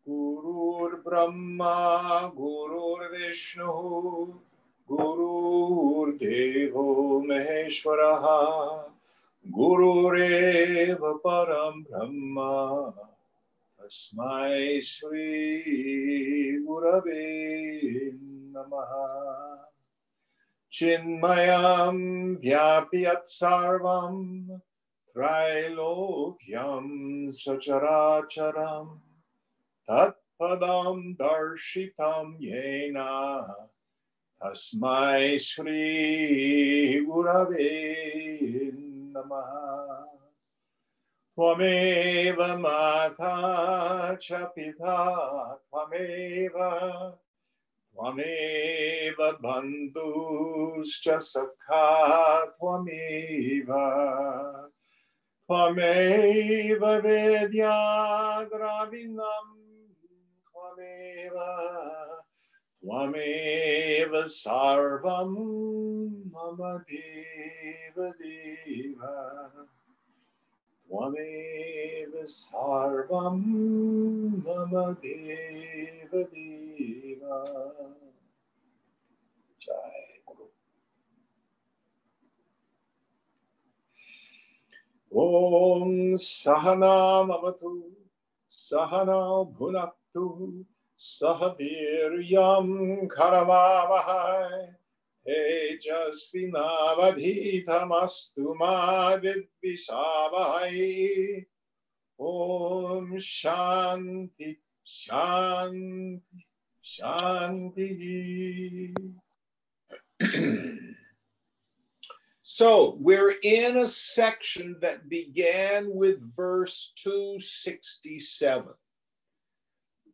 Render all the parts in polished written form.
Gurur Brahma, Gurur Vishnu, Gurur Devo Maheshwaraha, Gurureva Param Brahma, Tasmai Shri Gurave Namaha. Chinmayam Vyapyat Sarvam, Trilokyam Sacharacharam, Tat Padam Darshitam Yena, Tasmai Shri Gurave Namaha. Tvameva Mata cha Pita, Tvameva Bandhuscha Sakha, Tvameva Vedya Dravinam, Tvameva Sarvam Mama Deva Deva, Tvameva Sarvam Mama Deva Deva. Jai Guru. Om Sahana Mamatu, Sahana Bhunaktu, Sahaviryam Karamavahai, Tejasvinavadhitamastu ma vidvishavahai. Om Shanti, Shanti, Shanti. So we're in a section that began with verse 267.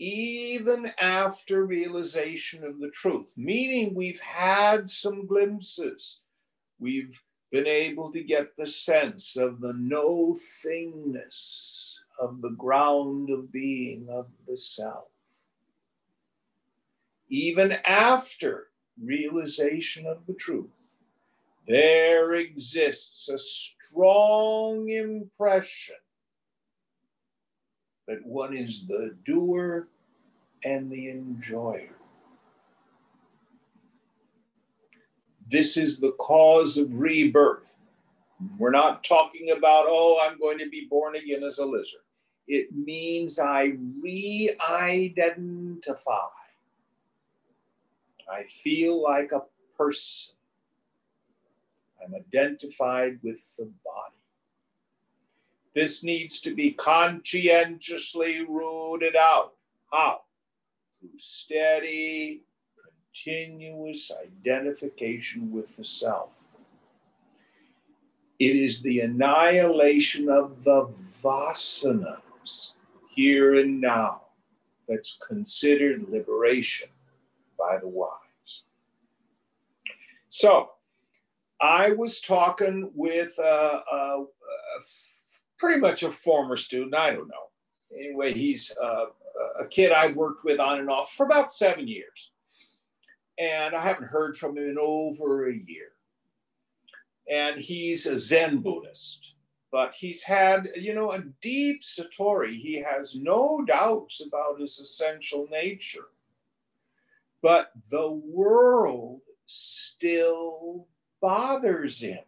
Even after realization of the truth, meaning we've had some glimpses. We've been able to get the sense of the no-thingness of the ground of being of the self. Even after realization of the truth, there exists a strong impression that one is the doer and the enjoyer. This is the cause of rebirth. We're not talking about, oh, I'm going to be born again as a lizard. It means I re-identify. I feel like a person. I'm identified with the body. This needs to be conscientiously rooted out. How? Through steady, continuous identification with the self. It is the annihilation of the vasanas here and now that's considered liberation by the wise. So, I was talking with pretty much a former student, I don't know. Anyway, he's a kid I've worked with on and off for about 7 years. And I haven't heard from him in over a year. And he's a Zen Buddhist, but he's had, a deep satori. He has no doubts about his essential nature. But the world still bothers him.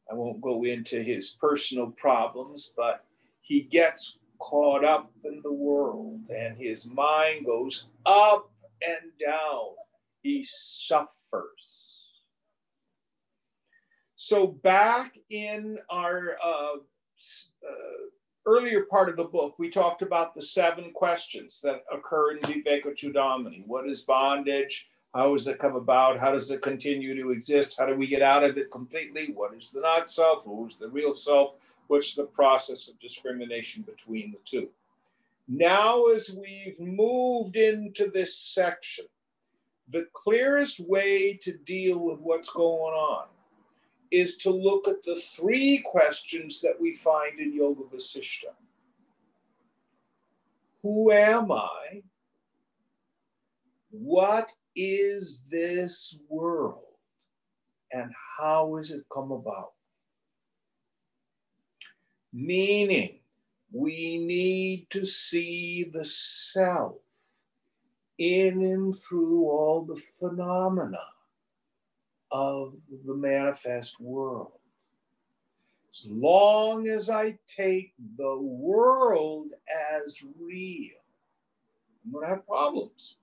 I won't go into his personal problems, but he gets caught up in the world and his mind goes up and down. He suffers. So back in our earlier part of the book, we talked about the 7 questions that occur in Viveka Chudamani. What is bondage? How does it come about? How does it continue to exist? How do we get out of it completely? What is the not self? Who's the real self? What's the process of discrimination between the two? Now, as we've moved into this section, the clearest way to deal with what's going on is to look at the three questions that we find in Yoga Vasishta. Who am I? What is this world? And how has it come about? Meaning, we need to see the self in and through all the phenomena of the manifest world. As long as I take the world as real, I'm going to have problems.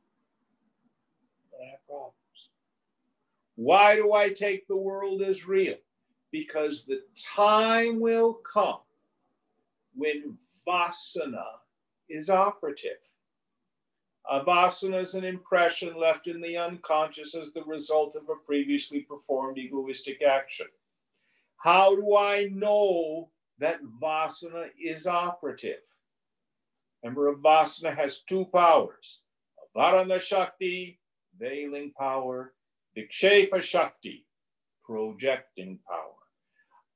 Why do I take the world as real? Because the time will come when vasana is operative. A vasana is an impression left in the unconscious as the result of a previously performed egoistic action. How do I know that vasana is operative? Remember, a vasana has two powers: avarana shakti, veiling power, vikshepa shakti, projecting power.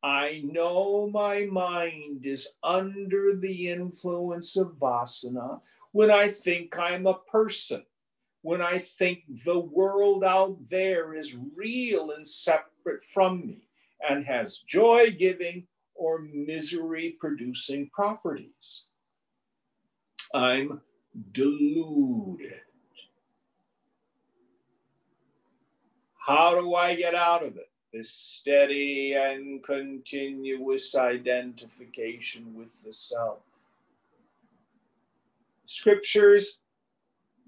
I know my mind is under the influence of vasana when I think I'm a person, when I think the world out there is real and separate from me and has joy-giving or misery-producing properties. I'm deluded. How do I get out of it? This steady and continuous identification with the self. Scriptures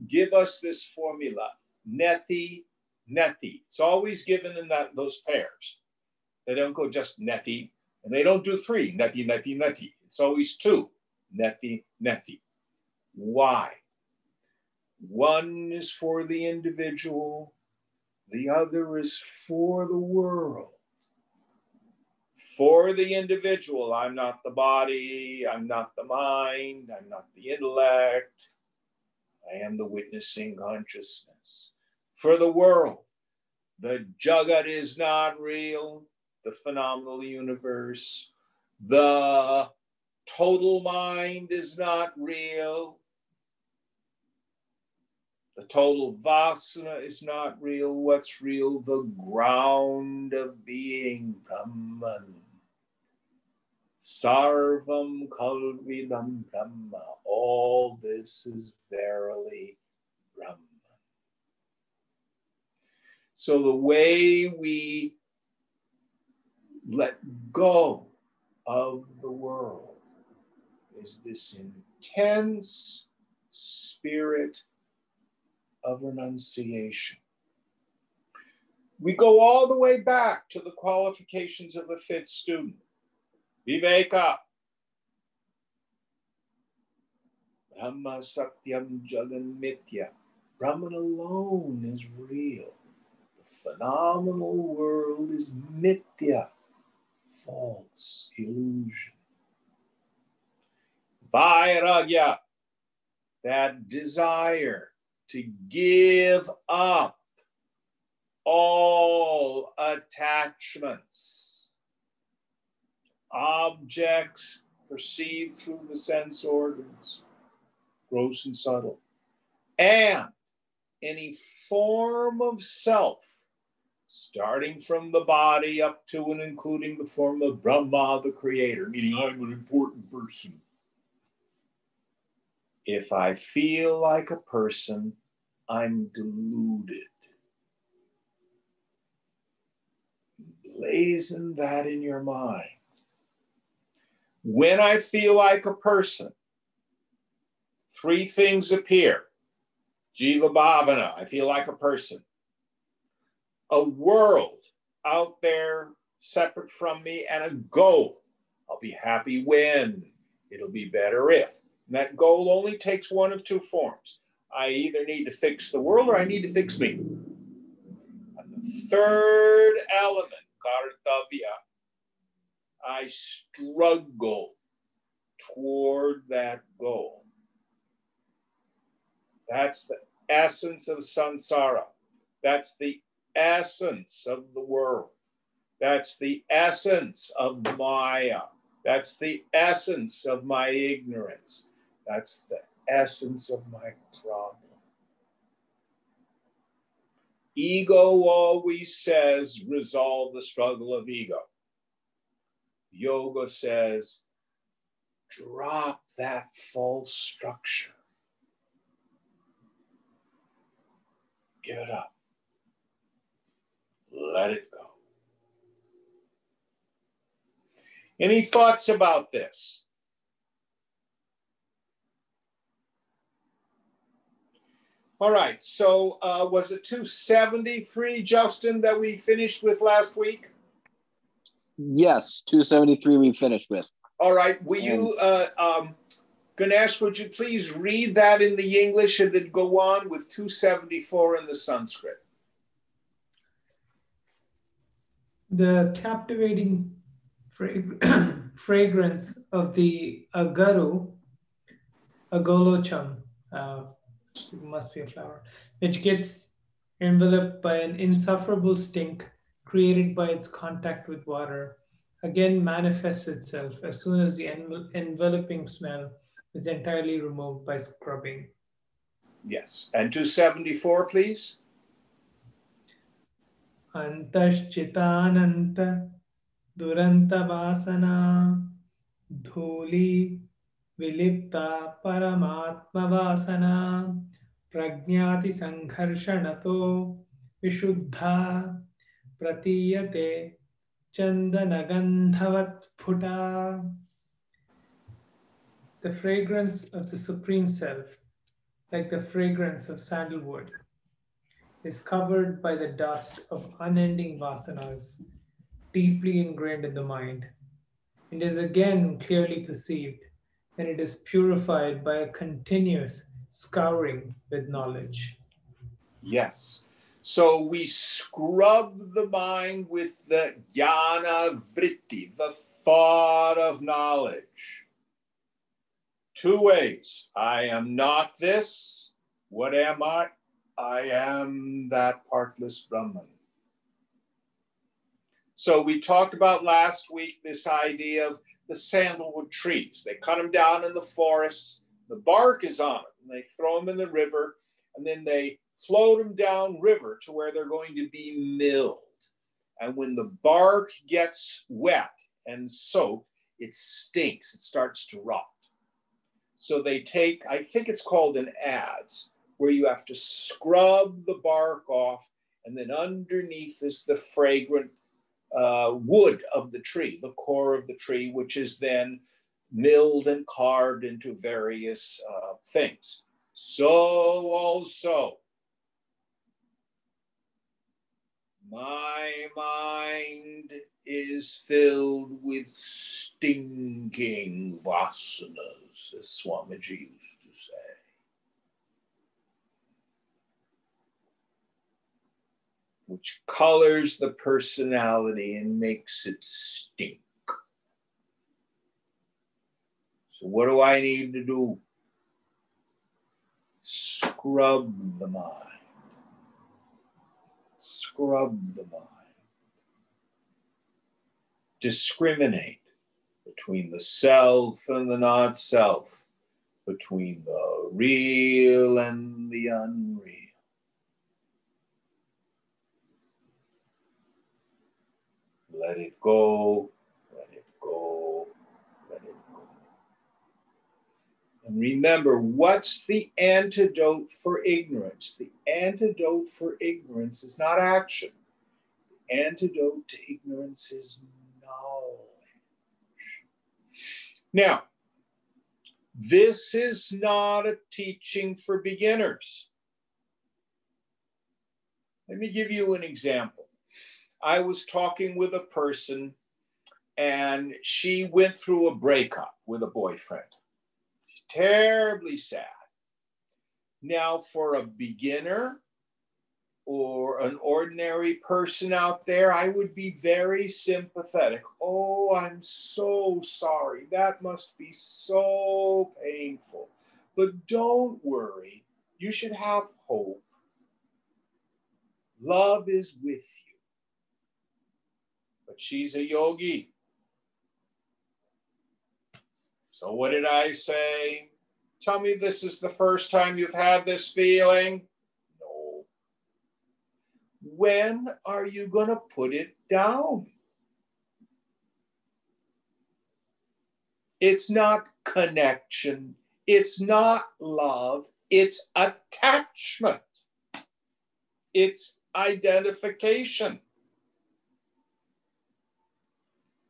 give us this formula, neti, neti. It's always given in those pairs. They don't go just neti, and they don't do three, neti, neti, neti. It's always two, neti, neti. Why? One is for the individual, the other is for the world. For the individual, I'm not the body, I'm not the mind, I'm not the intellect, I am the witnessing consciousness. For the world, the Jagat is not real, the phenomenal universe. The total mind is not real. The total vasana is not real. What's real? The ground of being, Brahman. Sarvam kalvidam Brahma. All this is verily Brahman. So the way we let go of the world is this intense spirit of renunciation. We go all the way back to the qualifications of a fit student. Viveka. Brahma Satyam Jagan Mithya. Brahman alone is real. The phenomenal world is Mithya, false, illusion. Vairagya, that desire to give up all attachments, objects perceived through the sense organs, gross and subtle, and any form of self, starting from the body up to and including the form of Brahma, the creator, meaning I'm an important person. If I feel like a person, I'm deluded. Blazon that in your mind. When I feel like a person, three things appear. Jiva Bhavana, I feel like a person. A world out there separate from me, and a goal. I'll be happy when, it'll be better if. And that goal only takes one of two forms. I either need to fix the world or I need to fix me. third element, kartavya. I struggle toward that goal. That's the essence of samsara. That's the essence of the world. That's the essence of Maya. That's the essence of my ignorance. That's the essence of my problem. Ego always says, resolve the struggle of ego. Yoga says, drop that false structure. Give it up. Let it go. Any thoughts about this? All right, so was it 273, Justin, that we finished with last week? Yes, 273 we finished with. All right, will you, Ganesh, would you please read that in the English and then go on with 274 in the Sanskrit? The captivating fragrance of the agolocham, it must be a flower, which gets enveloped by an insufferable stink created by its contact with water, again manifests itself as soon as the enveloping smell is entirely removed by scrubbing. Yes, and 274, please. Antashchitananta duranta vasana dhuli vilipta paramatma vasana prajnati sangharshanato vishuddha pratiyate chandanagandhavat phuta. The fragrance of the Supreme Self, like the fragrance of sandalwood, is covered by the dust of unending vasanas, deeply ingrained in the mind, and is again clearly perceived when it is purified by a continuous scouring with knowledge. Yes. So we scrub the mind with the jnana vritti, the thought of knowledge. Two ways. I am not this. What am I? I am that partless Brahman. So we talked about last week this idea of the sandalwood trees. They cut them down in the forests. The bark is on it. And they throw them in the river. And then they float them down river to where they're going to be milled. And when the bark gets wet and soaked, it stinks. It starts to rot. So they take, I think it's called an adze, where you have to scrub the bark off, and then underneath is the fragrant wood of the tree, the core of the tree, which is then milled and carved into various things. So also, my mind is filled with stinking vasanas, as Swamiji used to say. Which colors the personality and makes it stink. So what do I need to do? Scrub the mind. Scrub the mind. Discriminate between the self and the not self, between the real and the unreal. Let it go, let it go, let it go. And remember, what's the antidote for ignorance? The antidote for ignorance is not action. The antidote to ignorance is knowledge. Now, this is not a teaching for beginners. Let me give you an example. I was talking with a person and she went through a breakup with a boyfriend. Terribly sad. Now, for a beginner or for an ordinary person out there, I would be very sympathetic. Oh, I'm so sorry. That must be so painful. But don't worry. You should have hope. Love is with you. But she's a yogi. So what did I say? Tell me this is the first time you've had this feeling? No. When are you going to put it down? It's not connection. It's not love. It's attachment. It's identification.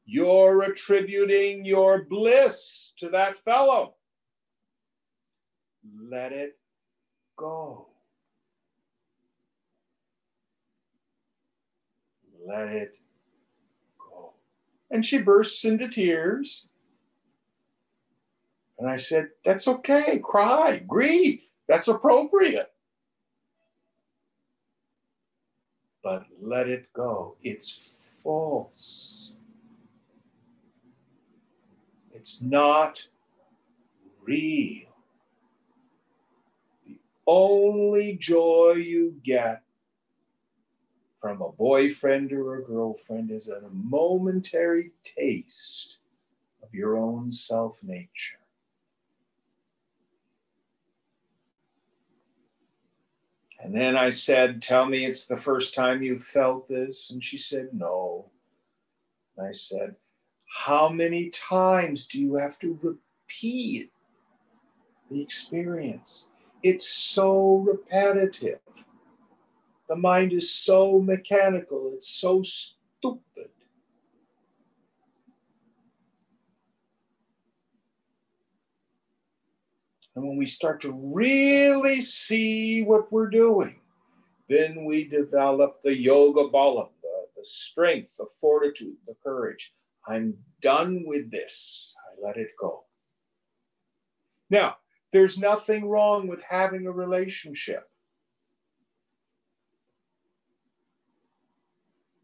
You're attributing your bliss to that fellow. Let it go. Let it go. And she bursts into tears. And I said, that's okay. Cry, grieve. That's appropriate. But let it go. It's false. It's not real. The only joy you get from a boyfriend or a girlfriend is a momentary taste of your own self-nature. And then I said, tell me it's the first time you felt this. And she said, no. And I said, how many times do you have to repeat the experience? It's so repetitive. The mind is so mechanical. It's so stupid. And when we start to really see what we're doing, then we develop the yoga balam, the strength, the fortitude, the courage. I'm done with this. I let it go. Now, there's nothing wrong with having a relationship.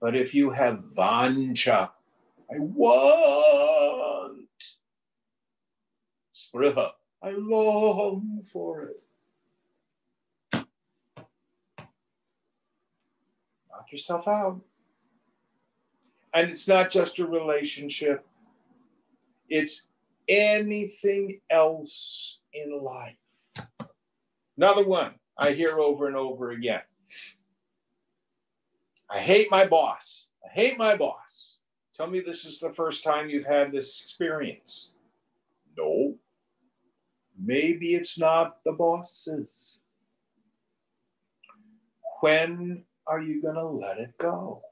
But if you have vancha, I want, spriha, I long for it. Knock yourself out. And it's not just a relationship. It's anything else in life. Another one I hear over and over again. I hate my boss. I hate my boss. Tell me this is the first time you've had this experience. No. Maybe it's not the boss's. When are you going to let it go?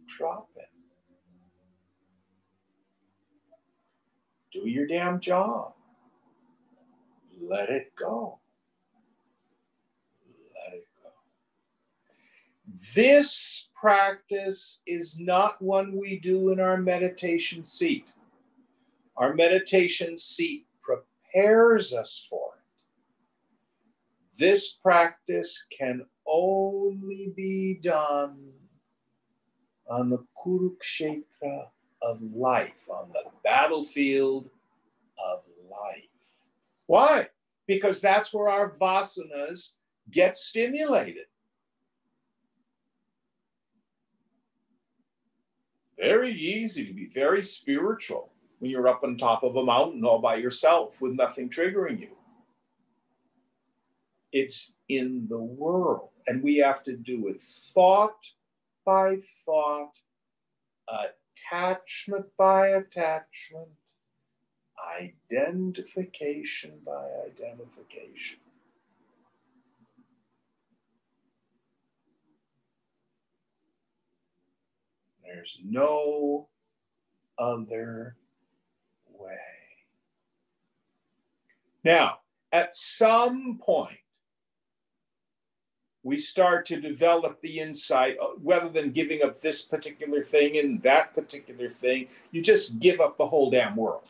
Drop it. Do your damn job. Let it go. Let it go. This practice is not one we do in our meditation seat. Our meditation seat prepares us for it. This practice can only be done on the Kurukshetra of life, on the battlefield of life. Why? Because that's where our vasanas get stimulated. Very easy to be very spiritual when you're up on top of a mountain all by yourself with nothing triggering you. It's in the world, and we have to do it thought by thought, attachment by attachment, identification by identification. There's no other way. Now, at some point, we start to develop the insight, rather than giving up this particular thing and that particular thing, you just give up the whole damn world.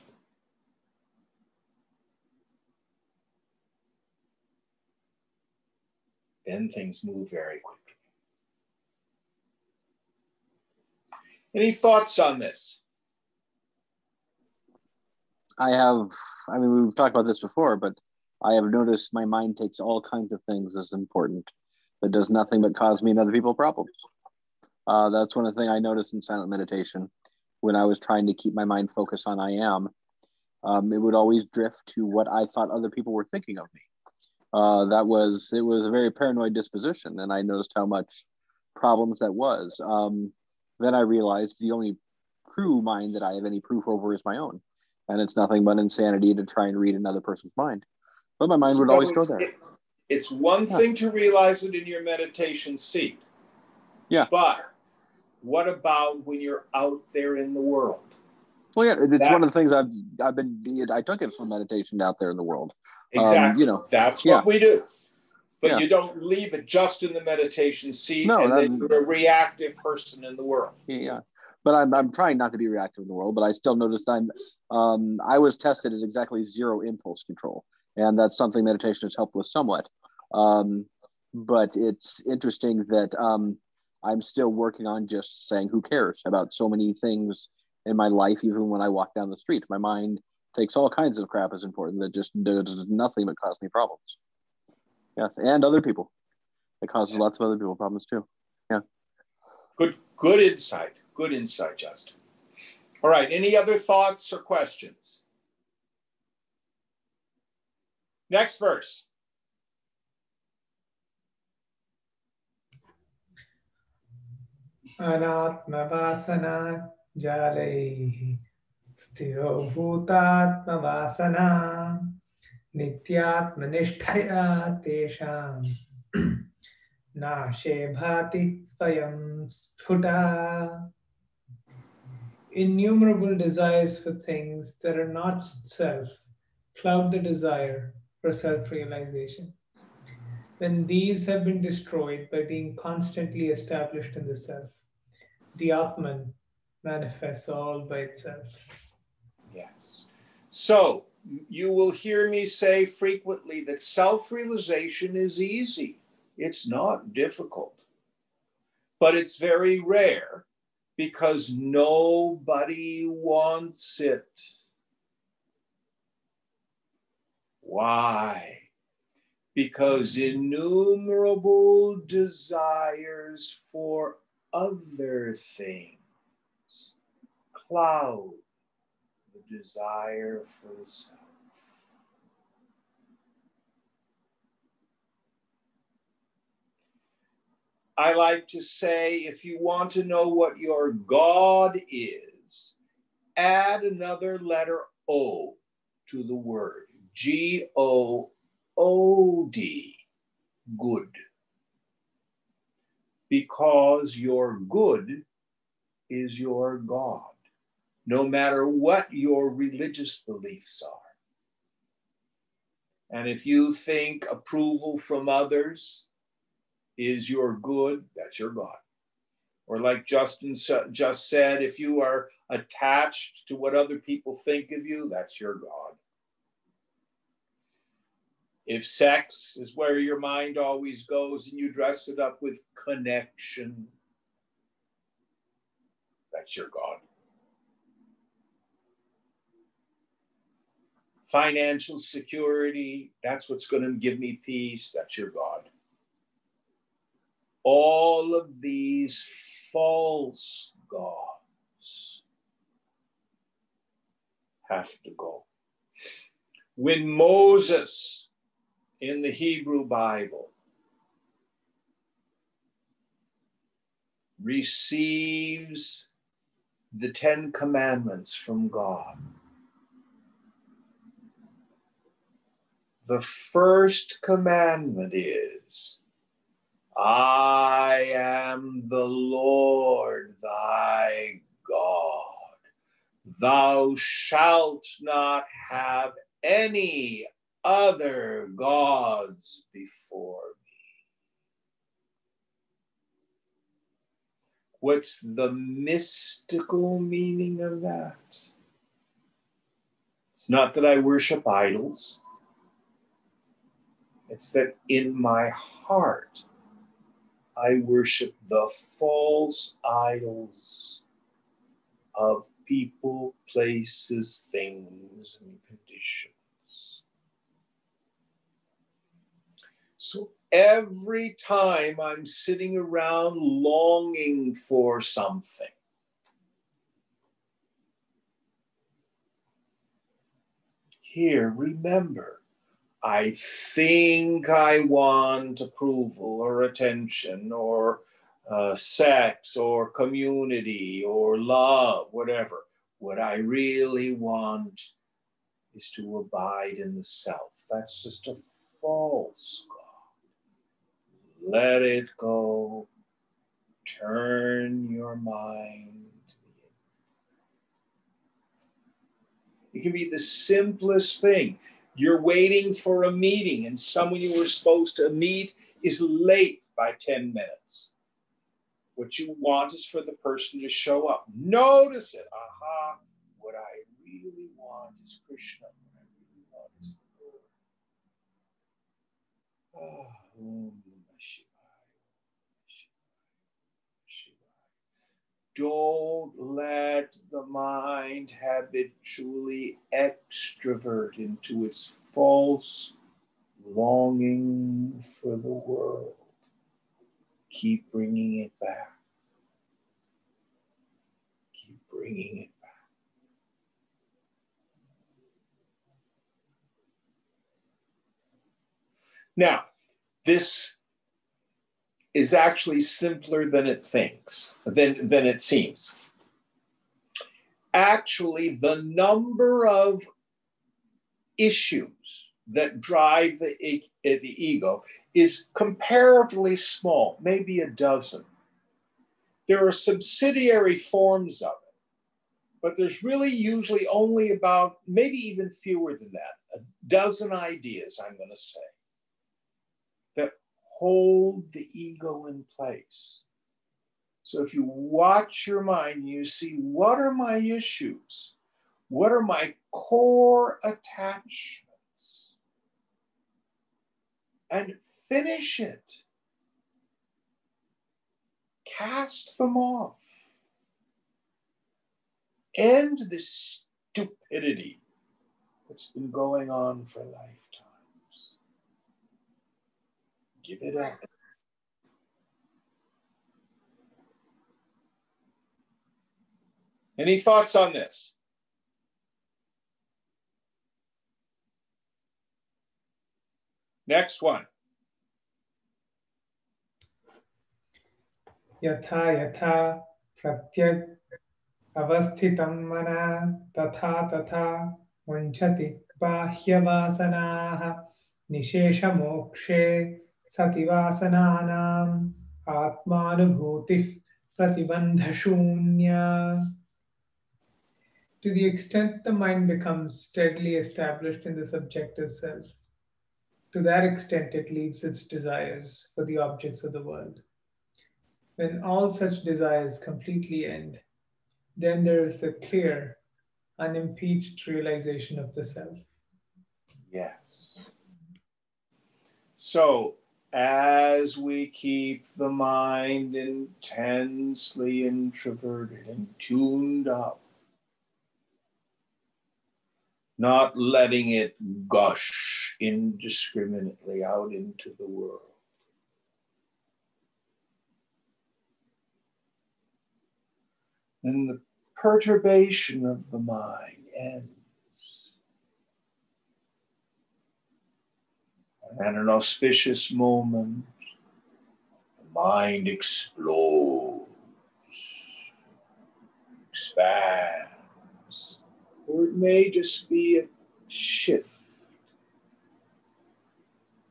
then things move very quickly. Any thoughts on this? We've talked about this before, but I have noticed my mind takes all kinds of things as important, but does nothing but cause me and other people problems. That's one of the things I noticed in silent meditation when I was trying to keep my mind focused on I am. It would always drift to what I thought other people were thinking of me. It was a very paranoid disposition, and I noticed how much problems that was. Then I realized the only true mind that I have any proof over is my own. And it's nothing but insanity to try and read another person's mind. But my mind would always go there. It's one thing to realize it in your meditation seat. Yeah. But what about when you're out there in the world? Well, yeah, it's one of the things I took it from meditation out there in the world. Exactly. That's what we do. But you don't leave it just in the meditation seat, then you're a reactive person in the world. Yeah, but I'm trying not to be reactive in the world. But I still noticed I was tested at exactly 0 impulse control, and that's something meditation has helped with somewhat. But it's interesting that I'm still working on just saying who cares about so many things in my life. Even when I walk down the street, my mind takes all kinds of crap as important that just does nothing but cause me problems. Yes, and other people. It causes lots of other people problems too. Yeah. Good insight. Good insight, Justin. All right. Any other thoughts or questions? Next verse. Anatmavasana jalaihi sthiro bhutatmavasana nityatmanishtaya tesham nashe bhati svayam sphuta. Innumerable desires for things that are not self cloud the desire for self-realization. When these have been destroyed by being constantly established in the self, the Atman manifests all by itself. Yes. So you will hear me say frequently that self-realization is easy. It's not difficult. But it's very rare because nobody wants it. Why? Because innumerable desires for other things cloud the desire for the self. I like to say, if you want to know what your God is, add another letter O to the word. G-O-O-D. Good. Because your good is your God, no matter what your religious beliefs are. And if you think approval from others is your good, that's your God. Or like Justin just said, if you are attached to what other people think of you, that's your God. If sex is where your mind always goes and you dress it up with connection, that's your God. Financial security, that's what's going to give me peace, that's your God. All of these false gods have to go. When Moses in the Hebrew Bible receives the 10 commandments from God, the first commandment is, I am the Lord thy God. Thou shalt not have any other gods before me. What's the mystical meaning of that? It's not that I worship idols. It's that in my heart, I worship the false idols of people, places, things, and conditions. So every time I'm sitting around longing for something, here, remember, I think I want approval or attention or sex or community or love, whatever. What I really want is to abide in the self. That's just a false God. Let it go. Turn your mind. It can be the simplest thing. You're waiting for a meeting and someone you were supposed to meet is late by 10 minutes. What you want is for the person to show up. Notice it. Aha. What I really want is Krishna. What I really want is the Lord. Om Namah Shivaya. Don't let the mind habitually extrovert into its false longing for the world. Keep bringing it back. Keep bringing it back. Now, this is actually simpler than it seems. Actually, the number of issues that drive the ego is comparatively small, maybe a dozen. There are subsidiary forms of it, but there's really usually only about, maybe even fewer than that, a dozen ideas, I'm going to say, that hold the ego in place. So if you watch your mind, you see, what are my issues? What are my core attachments? And finish it. Cast them off. End this stupidity that's been going on for lifetimes. Give it up. Any thoughts on this? Next one. Yatha yatha pratyag avasthitam mana tatha tatha vanchati bahyavasanaha nishesha mokshe sativasananam atmanubhuti pratibandha shunya. To the extent the mind becomes steadily established in the subjective self, to that extent it leaves its desires for the objects of the world. When all such desires completely end, then there is the clear, unimpeached realization of the self. Yes. So, as we keep the mind intensely introverted and tuned up, not letting it gush indiscriminately out into the world, then the perturbation of the mind ends. And at an auspicious moment, the mind explodes, expands, or it may just be a shift.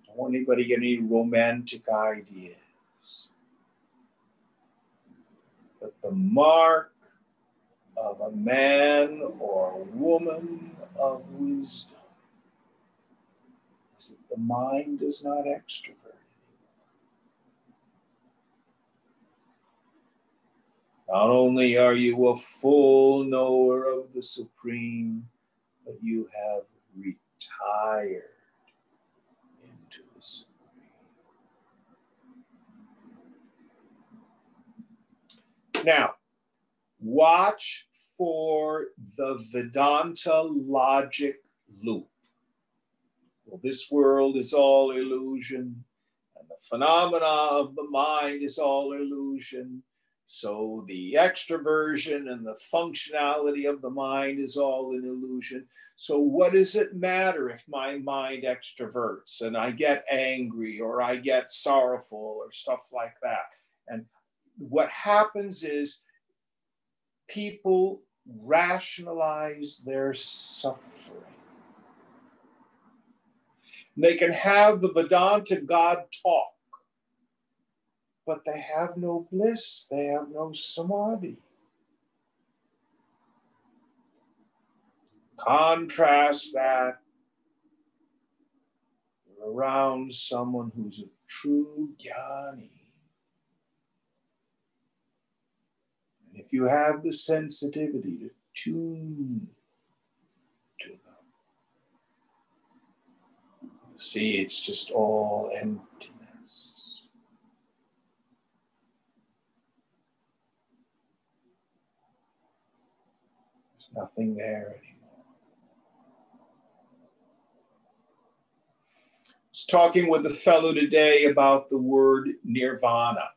Don't want anybody get any romantic ideas. But the mark of a man or a woman of wisdom is that the mind does not extrovert anymore. Not only are you a full knower of the Supreme, but you have retired into the Supreme. Now, watch for the Vedanta logic loop. Well, this world is all illusion, and the phenomena of the mind is all illusion. So the extroversion and the functionality of the mind is all an illusion. So what does it matter if my mind extroverts and I get angry or I get sorrowful or stuff like that? And what happens is people rationalize their suffering. They can have the Vedanta God talk, but they have no bliss, they have no samadhi. Contrast that around someone who's a true jnani. And if you have the sensitivity to tune to them, see, it's just all emptiness. There's nothing there anymore. I was talking with a fellow today about the word nirvana.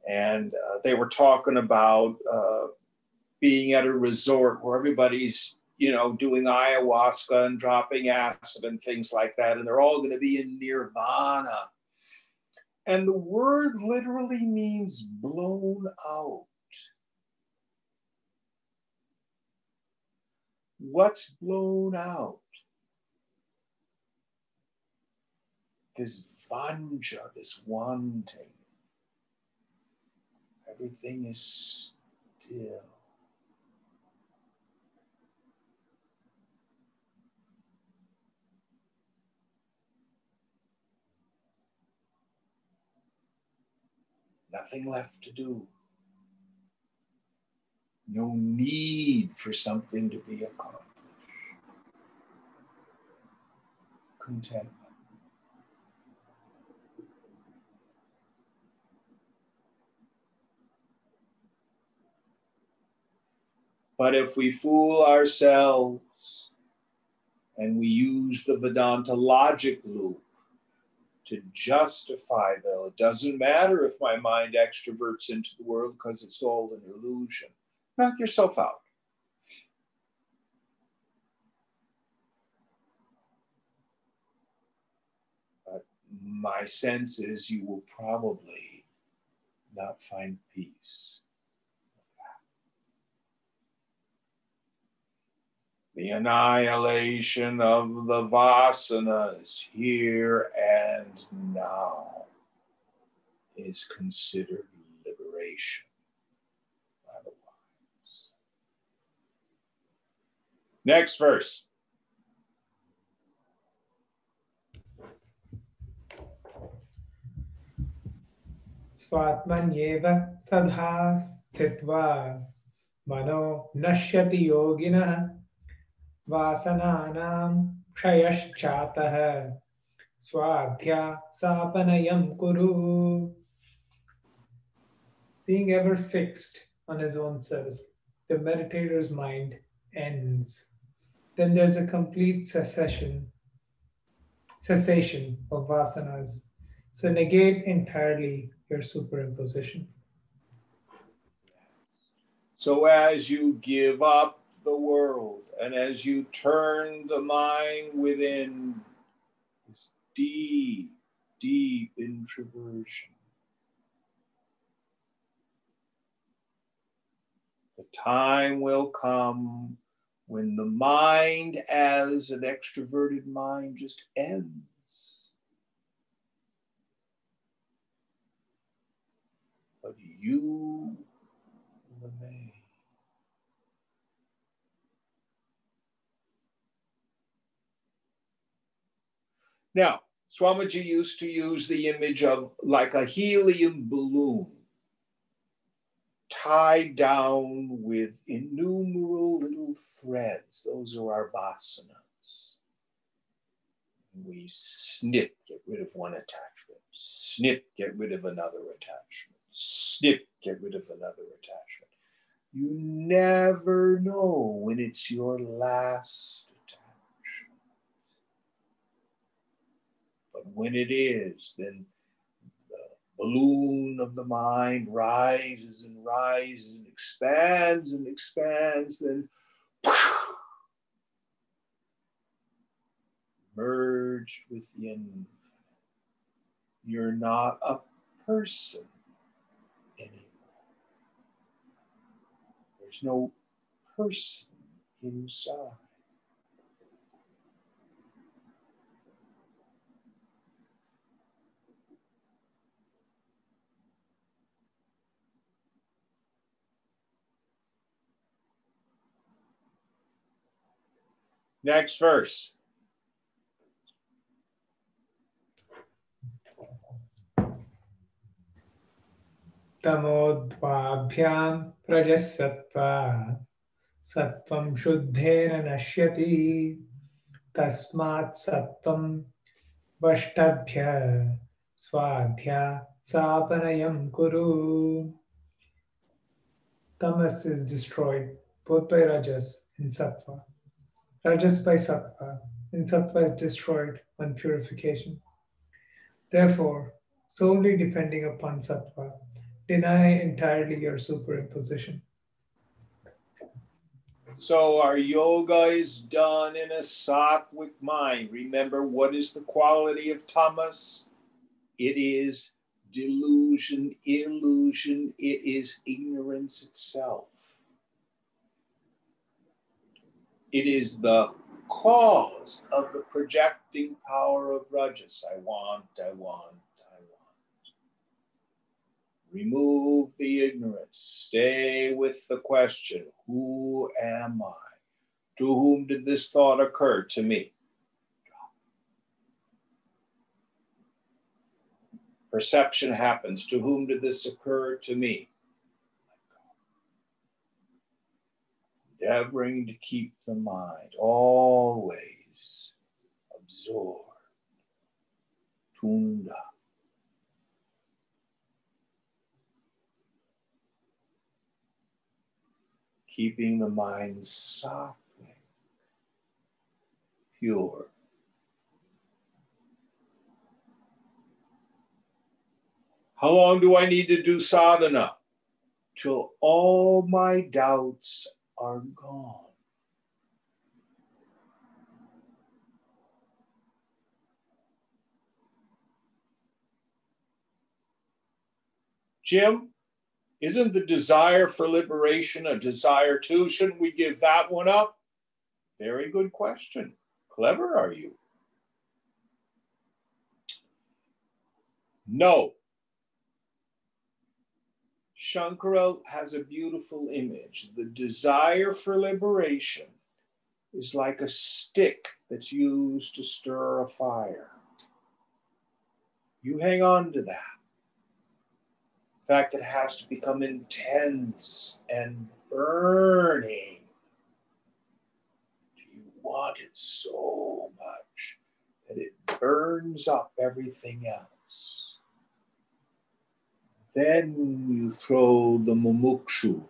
And they were talking about being at a resort where everybody's, doing ayahuasca and dropping acid and things like that. And they're all going to be in nirvana. And the word literally means blown out. What's blown out? This vanja, this wanting. Everything is still. Nothing left to do. No need for something to be accomplished. Contentment. But if we fool ourselves and we use the Vedanta logic loop to justify, though, it doesn't matter if my mind extroverts into the world because it's all an illusion. Knock yourself out. But my sense is you will probably not find peace. The annihilation of the vasanas here and now is considered liberation by the wise. Next verse. Svatmanyeva sadha sthitva mano nashyati yoginah vasananam kshayaschatah swadhya sapanayam kuru. Being ever fixed on his own self, the meditator's mind ends. Then there's a complete cessation of vasanas. So negate entirely your superimposition. So as you give up the world and as you turn the mind within, this deep, deep introversion, the time will come when the mind as an extroverted mind just ends. But you remain. Now, Swamiji used to use the image of like a helium balloon tied down with innumerable little threads. Those are our vasanas. We snip, get rid of one attachment. Snip, get rid of another attachment. snip, get rid of another attachment. You never know when it's your last attachment. But when it is, then the balloon of the mind rises and rises and expands, then merged with the infinite. You're not a person anymore. There's no person inside. Next verse. Tamodvabhyam prajasattva sattvam shuddhena nashyati tasmat sattvam vashtabhya swadhya sapanayam kuru. Tamas is destroyed both by Rajas and Sattva. Rajas by Sattva, and Sattva is destroyed on purification. Therefore, solely depending upon Sattva, deny entirely your superimposition. So our yoga is done in a sattvic mind. Remember, what is the quality of tamas? It is delusion, illusion. It is ignorance itself. It is the cause of the projecting power of rajas. I want. Remove the ignorance. Stay with the question, who am I? To whom did this thought occur? To me. Perception happens. To whom did this occur? To me. Endeavoring to keep the mind always absorbed. Tunda. Keeping the mind softly, pure. How long do I need to do sadhana? Till all my doubts are gone. Jim, isn't the desire for liberation a desire too? Shouldn't we give that one up? Very good question. Clever are you? No. Shankara has a beautiful image. The desire for liberation is like a stick that's used to stir a fire. You hang on to that. In fact, it has to become intense and burning. You want it so much that it burns up everything else. Then you throw the mumukshu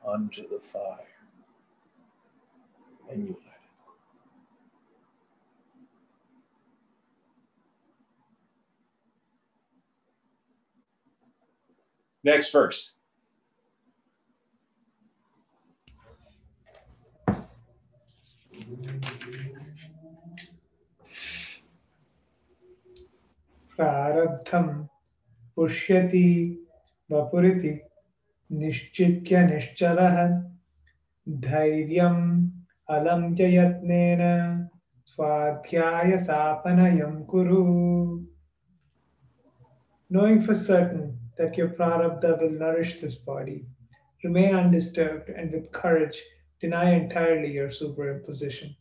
onto the fire and you let it go. Next verse. Prarabdham pushyati vapuriti nishchitya nishchalaha dhairyam alam yatnena swadhyaya sapanayam kuru. Knowing for certain that your prarabdha will nourish this body, remain undisturbed and with courage deny entirely your superimposition.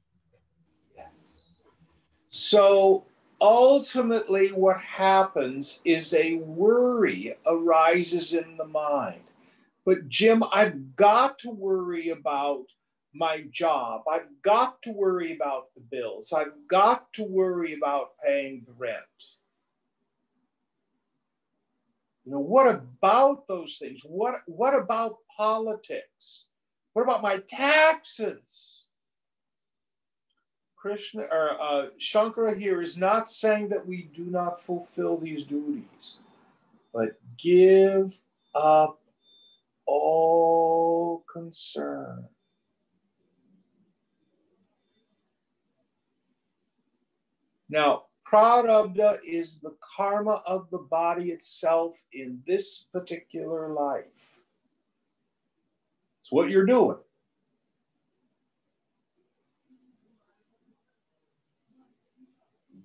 So ultimately what happens is a worry arises in the mind. But Jim, I've got to worry about my job. I've got to worry about the bills. I've got to worry about paying the rent. You know, what about those things? What about politics? What about my taxes? Krishna or Shankara here is not saying that we do not fulfill these duties, but give up all concern. Now, prarabdha is the karma of the body itself in this particular life. It's what you're doing.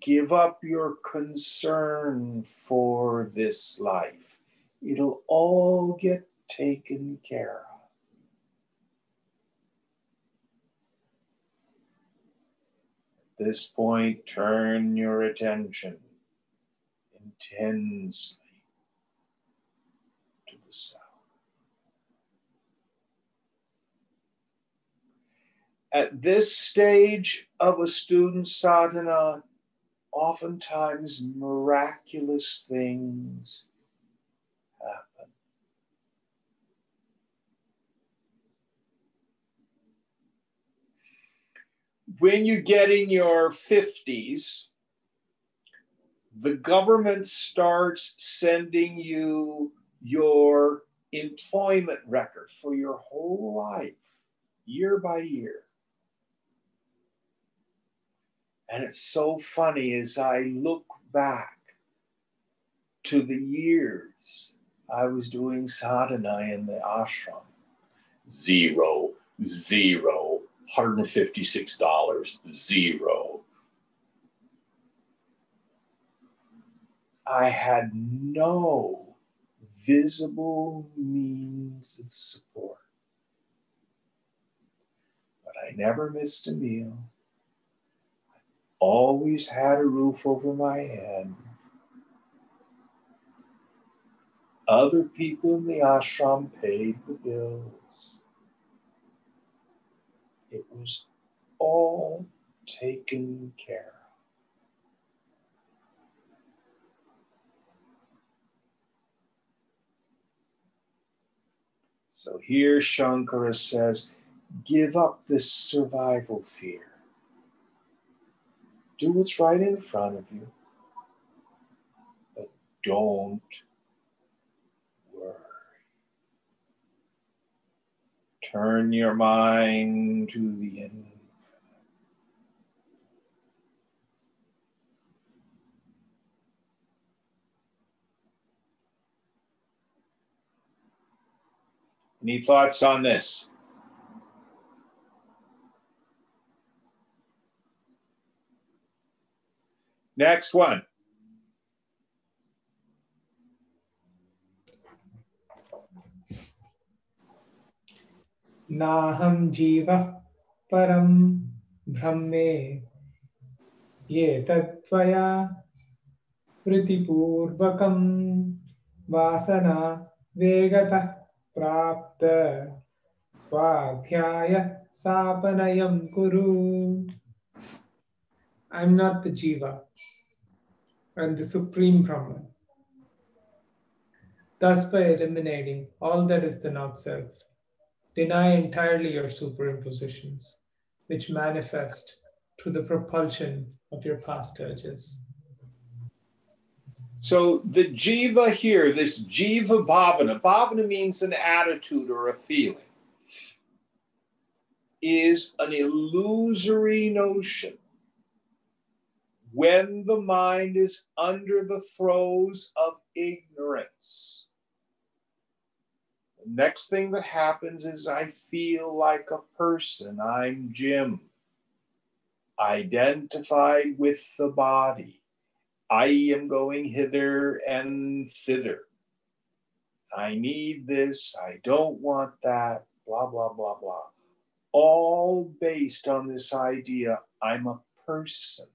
Give up your concern for this life. It'll all get taken care of. At this point, turn your attention intensely to the sound. At this stage of a student's sadhana, oftentimes miraculous things happen. When you get in your 50s, the government starts sending you your employment record for your whole life, year by year. And it's so funny as I look back to the years I was doing sadhana in the ashram. Zero, $156, zero. I had no visible means of support. But I never missed a meal. Always had a roof over my head. Other people in the ashram paid the bills. It was all taken care of. So here Shankara says, give up this survival fear. Do what's right in front of you, but don't worry. Turn your mind to the infinite. Any thoughts on this? Next one. Naham jiva param brahme ye tatvaya pritipurvakam vasana vegata prapta swadhyaya sapanayam kuru. I'm not the jiva. I'm the supreme Brahman. Thus, by eliminating all that is the not self, deny entirely your superimpositions, which manifest through the propulsion of your past urges. So the jiva here, this jiva bhavana, bhavana means an attitude or a feeling, is an illusory notion. When the mind is under the throes of ignorance, the next thing that happens is I feel like a person. I'm Jim, identified with the body. I am going hither and thither. I need this. I don't want that. Blah, blah, blah, blah. All based on this idea, I'm a person.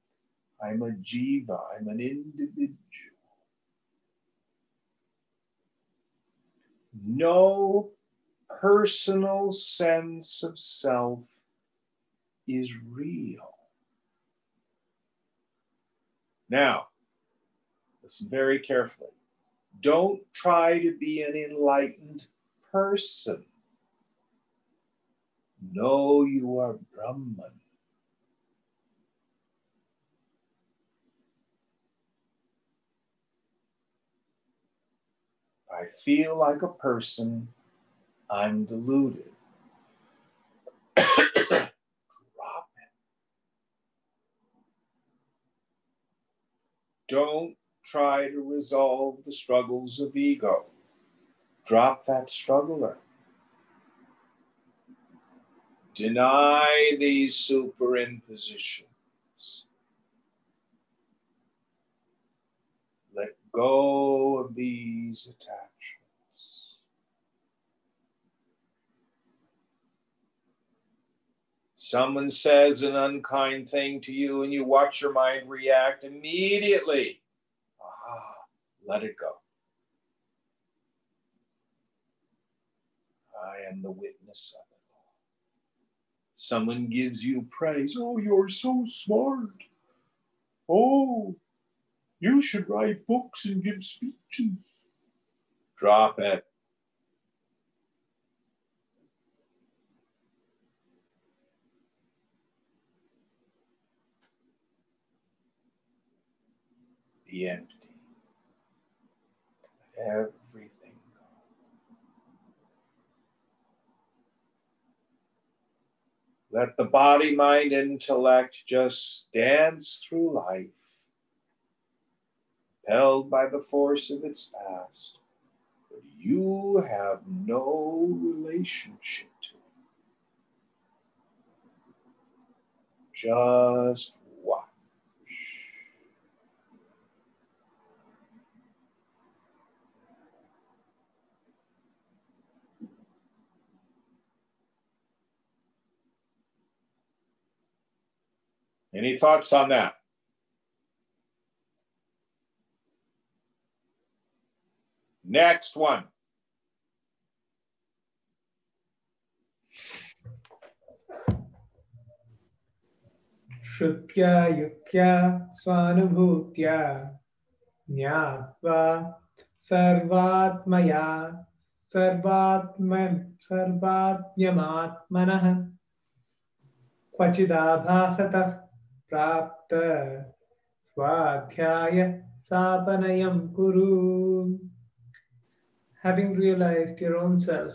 I'm a jiva. I'm an individual. No personal sense of self is real. Now, listen very carefully. Don't try to be an enlightened person. Know you are Brahman. I feel like a person, I'm deluded. Drop it. Don't try to resolve the struggles of ego. Drop that struggler. Deny these superimpositions. Let go of these attachments. Someone says an unkind thing to you and you watch your mind react immediately. Let it go. I am the witness of it all. Someone gives you praise. Oh, you're so smart. Oh, you should write books and give speeches. Drop it. Be empty. Everything go. Let the body, mind, intellect just dance through life, held by the force of its past, but you have no relationship to it. Just watch. Any thoughts on that? Next one. Shrutya yuktya svanubhutya jnatva sarvatmaya sarvatmyamatmanah kvachidabhasatah prapta swadhyaya sapanayam kuru. Having realized your own self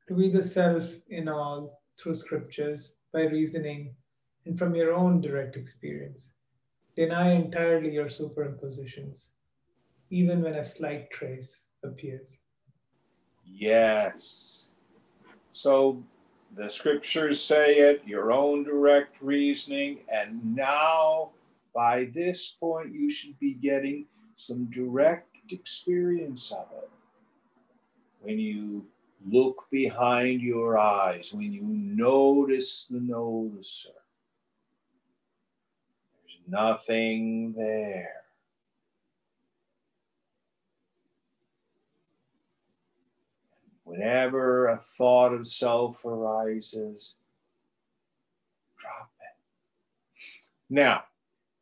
to be the self in all through scriptures, by reasoning, and from your own direct experience, deny entirely your superimpositions, even when a slight trace appears. Yes. So the scriptures say it, your own direct reasoning, and now by this point you should be getting some direct experience of it. When you look behind your eyes, when you notice the noticer, there's nothing there. Whenever a thought of self arises, drop it. Now,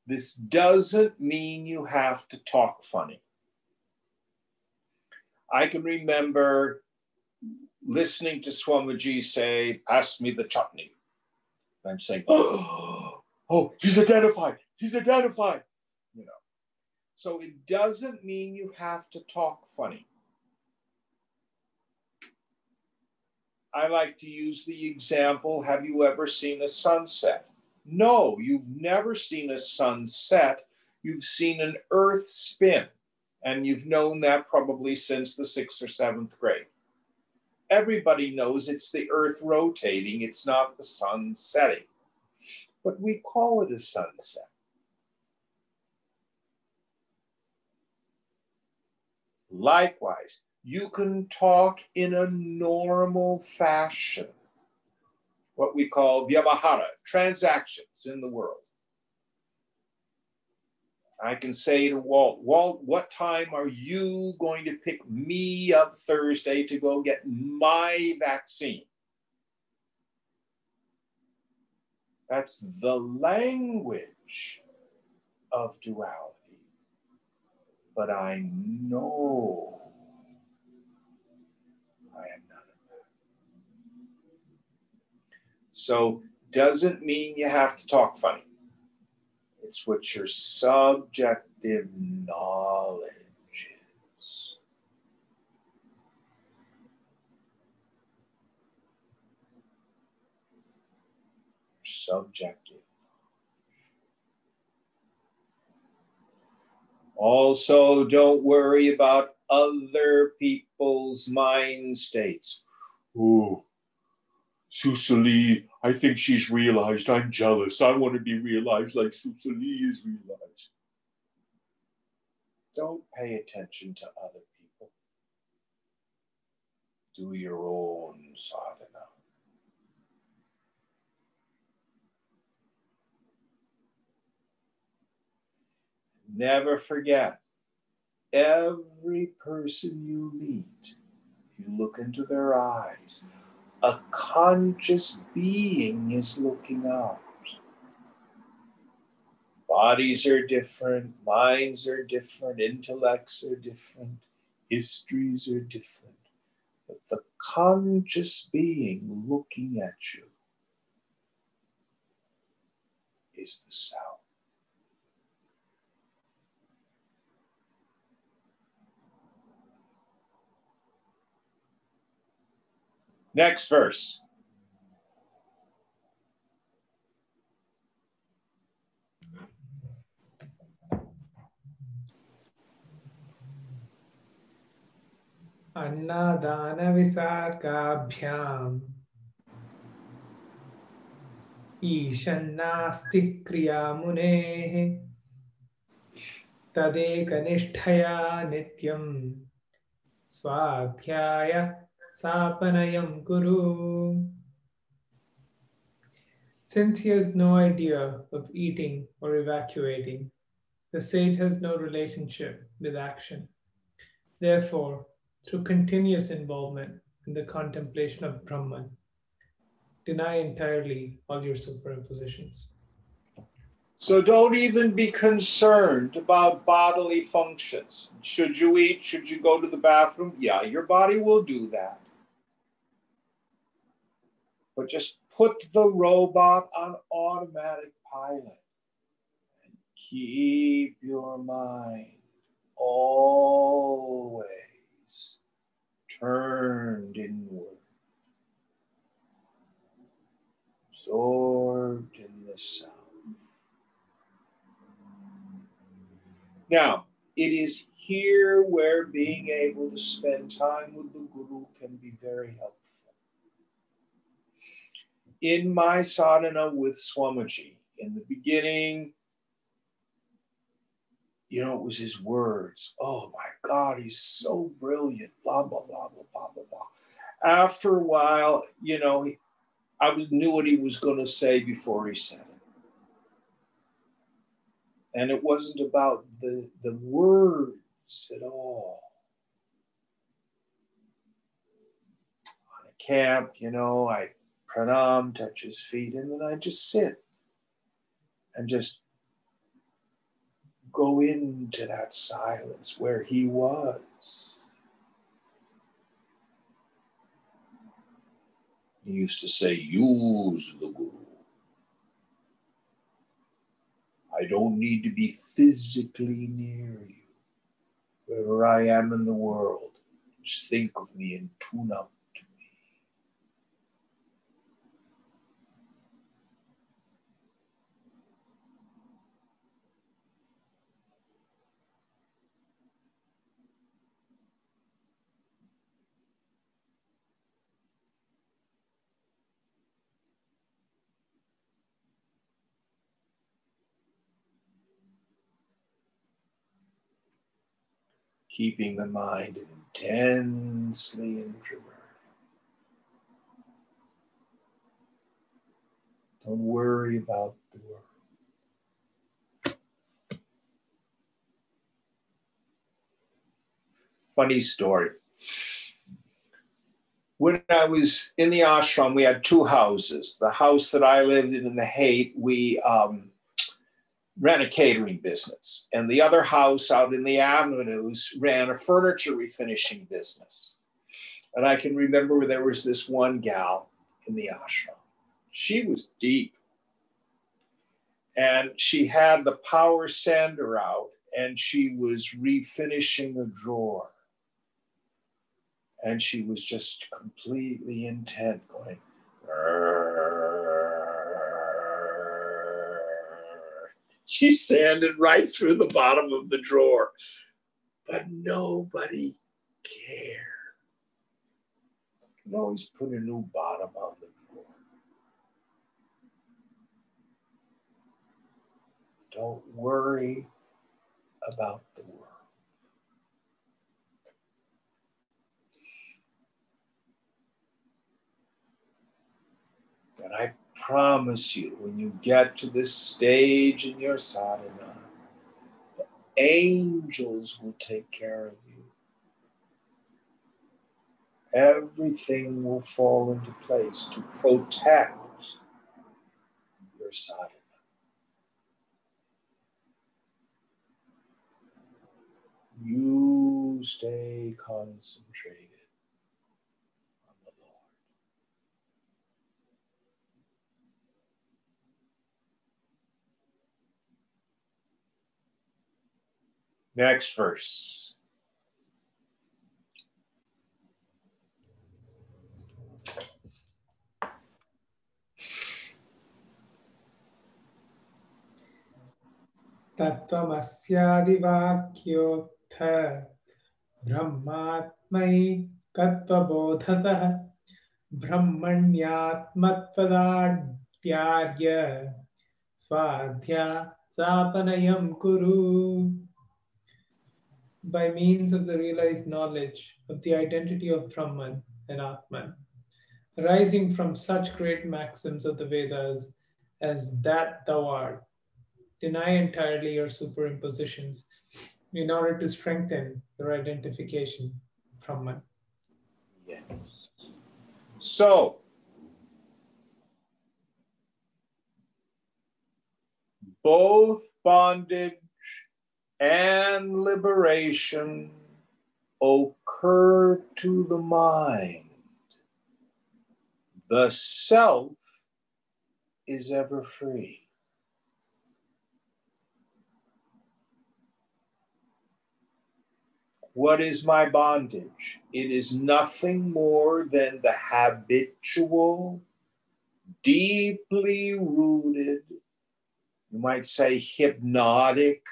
this doesn't mean you have to talk funny. I can remember listening to Swamiji say, "Pass me the chutney." And I'm saying, oh, he's identified. He's identified. You know. So it doesn't mean you have to talk funny. I like to use the example, have you ever seen a sunset? No, you've never seen a sunset. You've seen an earth spin. And you've known that probably since the 6th or 7th grade. Everybody knows it's the earth rotating, it's not the sun setting. But we call it a sunset. Likewise, you can talk in a normal fashion, what we call vyavahara, transactions in the world. I can say to Walt, what time are you going to pick me up Thursday to go get my vaccine? That's the language of duality. But I know So doesn't mean you have to talk funny. It's what your subjective knowledge is. Subjective. Also, don't worry about other people's mind states. Oh, Susali, I think she's realized I'm jealous. I want to be realized like Susali is realized. Don't pay attention to other people. Do your own sadhana. Never forget, every person you meet, if you look into their eyes, a conscious being is looking out. Bodies are different, minds are different, intellects are different, histories are different. But the conscious being looking at you is the self. Next verse. Annadana visargabhyam Ishannasti kriyamunehe Tadekanishthaya nityam Swadhyaya sapanayam guru. Since he has no idea of eating or evacuating, the sage has no relationship with action. Therefore, through continuous involvement in the contemplation of Brahman, deny entirely all your superimpositions. So don't even be concerned about bodily functions. Should you eat? Should you go to the bathroom? Yeah, your body will do that. But just put the robot on automatic pilot and keep your mind always turned inward, absorbed in the self. Now, it is here where being able to spend time with the Guru can be very helpful. In my sadhana with Swamiji, in the beginning, it was his words. Oh my God, he's so brilliant, blah, blah, blah, blah, blah, blah, blah. After a while, I knew what he was going to say before he said it. And it wasn't about the words at all. On a camp, I pranam, touch his feet, and then I just sit and just go into that silence where he was. He used to say, use the Guru. I don't need to be physically near you. Wherever I am in the world, just think of me and tune up to me. Keeping the mind intensely introverted. Don't worry about the world. Funny story. When I was in the ashram, we had two houses. The house that I lived in the Haight, we ran a catering business. And the other house out in the avenues ran a furniture refinishing business. And I can remember there was this one gal in the ashram. She was deep. And she had the power sander out and she was refinishing a drawer. And she was just completely intent going, she sanded right through the bottom of the drawer, but nobody cared. You can always put a new bottom on the drawer. Don't worry about the world. And I promise you, when you get to this stage in your sadhana, the angels will take care of you. Everything will fall into place to protect your sadhana. You stay concentrated on the Lord. Next verse. Tattvamasyadivakyottha brahmatmai kattvabodhatah brahmanyatmatpadadhyarya swadhya sapanayam kuru. By means of the realized knowledge of the identity of Brahman and Atman, arising from such great maxims of the Vedas as that thou art, deny entirely your superimpositions in order to strengthen your identification, Brahman. Yes. So, both bondage and liberation occur to the mind. The self is ever free. What is my bondage? It is nothing more than the habitual, deeply rooted, you might say hypnotic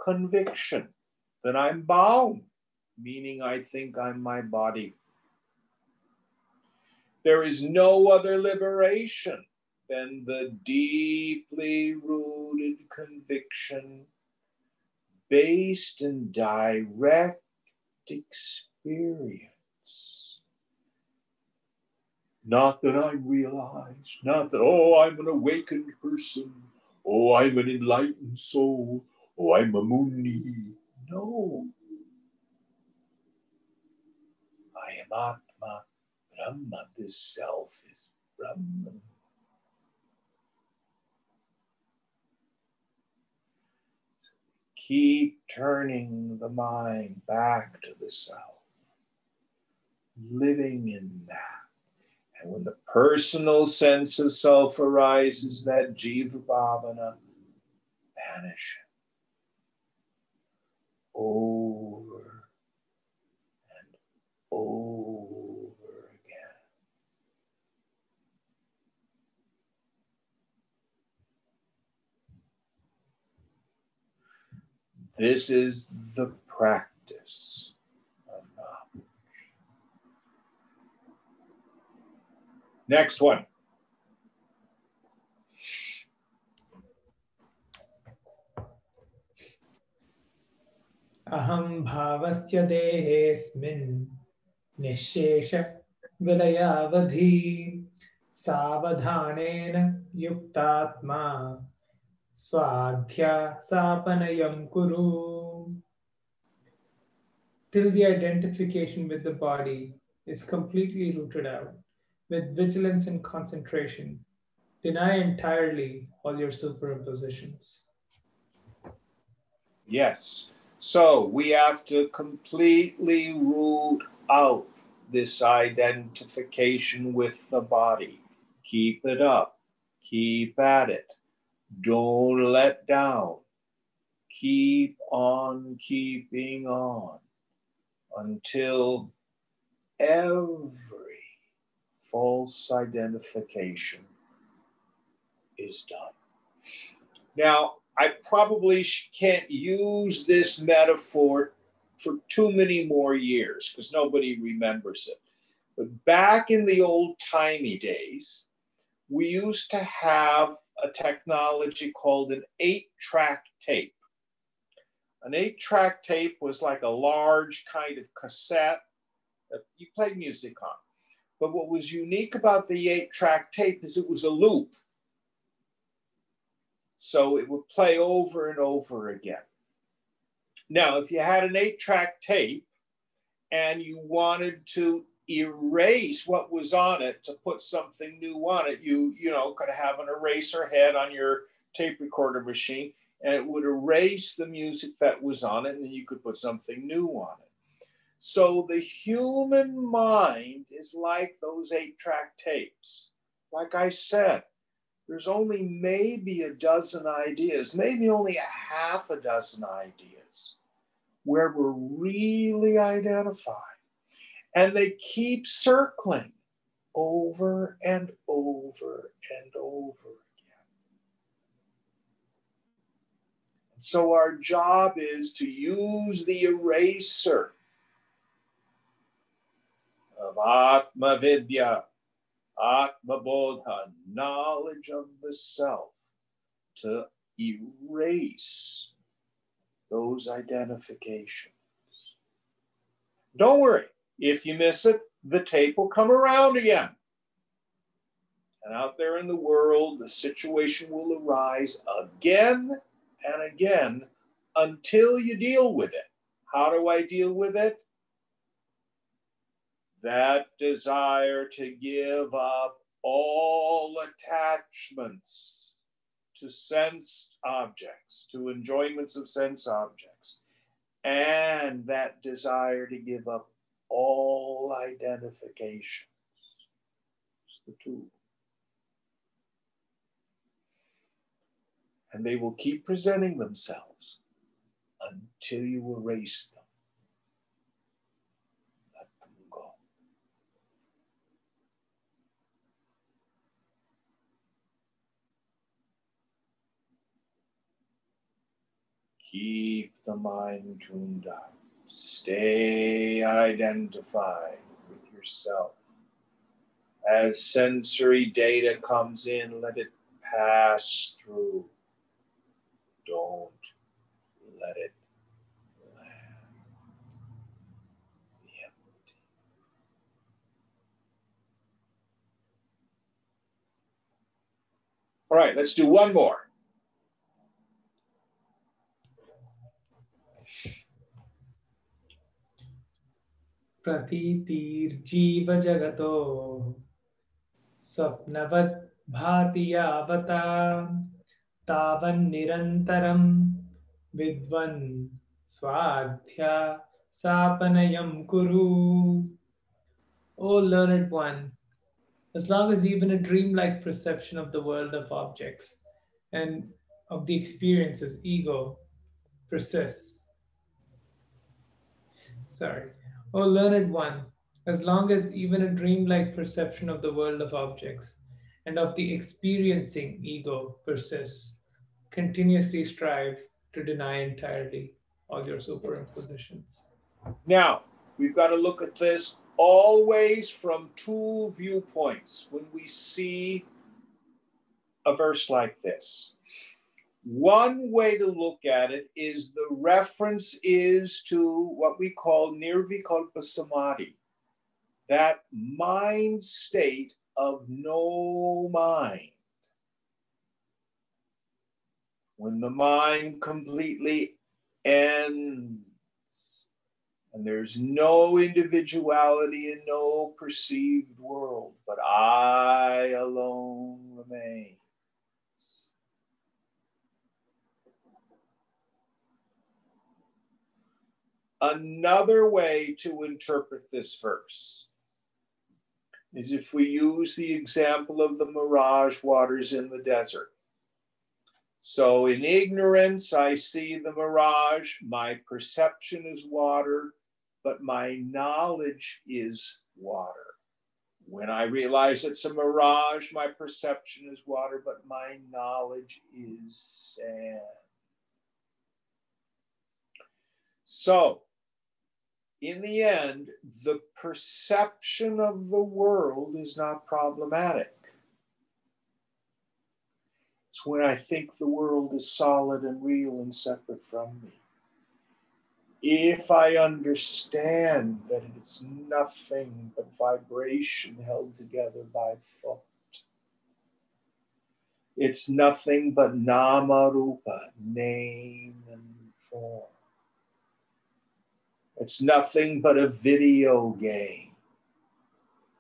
conviction that I'm bound, meaning I think I'm my body. There is no other liberation than the deeply rooted conviction based in direct experience. Not that I'm realized, not that, oh, I'm an awakened person, oh, I'm an enlightened soul, oh, I'm a Muni. No. I am Atma, Brahma. This self is Brahman. So keep turning the mind back to the self, living in that. And when the personal sense of self arises, that jiva bhavana vanishes over and over again. This is the practice of knowledge. Next one. Aham bhavasya dehesmin nishesha vilayavadhi savadhanena yuktatma swadhya sapanayam kuru. Till the identification with the body is completely rooted out, with vigilance and concentration, deny entirely all your superimpositions. Yes. So we have to completely root out this identification with the body. Keep it up. Keep at it. Don't let down. Keep on keeping on until every false identification is done. Now, I probably can't use this metaphor for too many more years because nobody remembers it. But back in the old-timey days, we used to have a technology called an 8-track tape. An 8-track tape was like a large kind of cassette that you played music on. But what was unique about the 8-track tape is it was a loop. So it would play over and over again. Now, if you had an 8-track tape and you wanted to erase what was on it to put something new on it, you could have an eraser head on your tape recorder machine, and it would erase the music that was on it, and then you could put something new on it. So the human mind is like those 8-track tapes. Like I said, there's only maybe a dozen ideas, maybe only a half a dozen ideas where we're really identified. And they keep circling over and over and over again. And so our job is to use the eraser of Atma Vidya, Atma Bodha, knowledge of the self, to erase those identifications. Don't worry, if you miss it, the tape will come around again. And out there in the world, the situation will arise again and again until you deal with it. How do I deal with it? That desire to give up all attachments to sense objects, to enjoyments of sense objects, and that desire to give up all identifications. It's the two. And they will keep presenting themselves until you erase them. Let them go. Keep the mind tuned up. Stay identified with yourself. As sensory data comes in, let it pass through. Don't let it land. Be empty. All right, let's do one more. Pratitirjiva jagato swapnavat bhati yavata tavan nirantaram vidvan swadhya sapanayam kuru. O learned one, as long as even a dreamlike perception of the world of objects and of the experiences ego persists. O learned one, as long as even a dreamlike perception of the world of objects and of the experiencing ego persists, continuously strive to deny entirely all your superimpositions. Now, we've got to look at this always from two viewpoints when we see a verse like this. One way to look at it is the reference is to what we call Nirvikalpa Samadhi, that mind state of no mind. When the mind completely ends and there's no individuality and no perceived world, but I alone remain. Another way to interpret this verse is if we use the example of the mirage waters in the desert. So in ignorance, I see the mirage, my perception is water, but my knowledge is water. When I realize it's a mirage, my perception is water, but my knowledge is sand. So, in the end, the perception of the world is not problematic. It's when I think the world is solid and real and separate from me. If I understand that it's nothing but vibration held together by thought, it's nothing but nama rupa, name and form. It's nothing but a video game.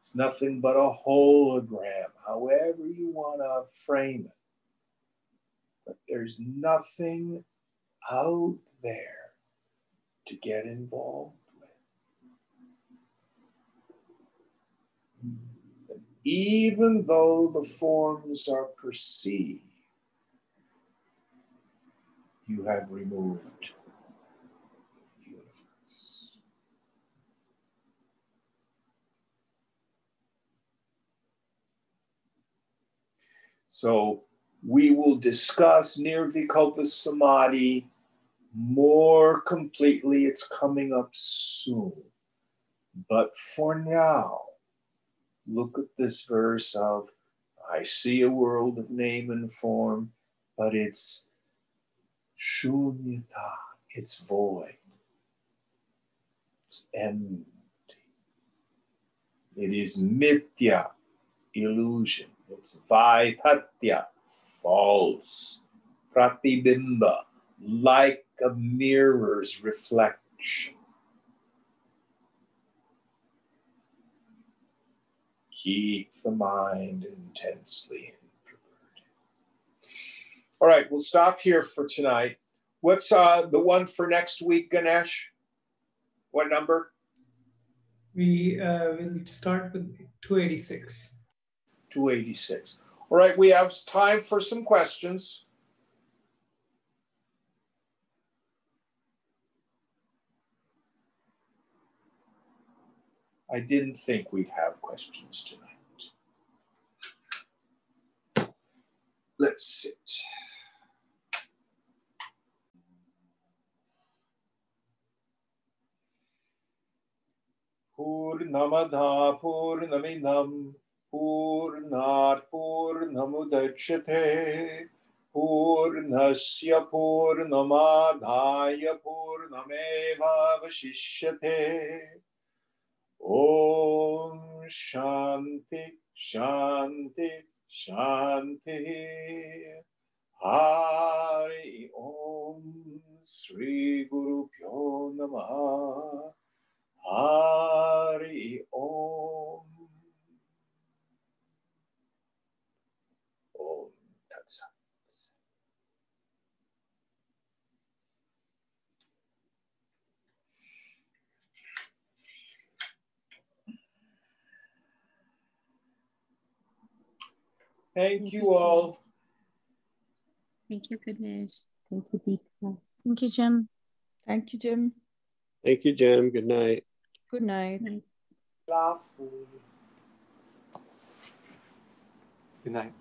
It's nothing but a hologram, however you want to frame it. But there's nothing out there to get involved with. And even though the forms are perceived, you have removed the universe. So we will discuss Nirvikalpa Samadhi more completely. It's coming up soon. But for now, look at this verse of, I see a world of name and form, but it's shunyata, it's void, it's empty. It is mithya, illusion. It's vaitatya, false, pratibimba, like a mirror's reflection. Keep the mind intensely introverted. All right, we'll stop here for tonight. What's the one for next week, Ganesh? What number? We will start with 286. 286. All right, we have time for some questions. I didn't think we'd have questions tonight. Let's sit. Purnamada Purnamidam Purnat Purnamudachyate Purnasya Purnamadhaya Purnameva Vashishyate. Om Shanti Shanti Shanti. Hari Om Sri Guru Pyo Namaha. Hari Om. Om Tat Sat. Thank you all. Thank you, Ganesh. Thank you, Deepa. Thank you, Jim. Thank you, Jim. Thank you, Jim. Good night. Good night. Good night.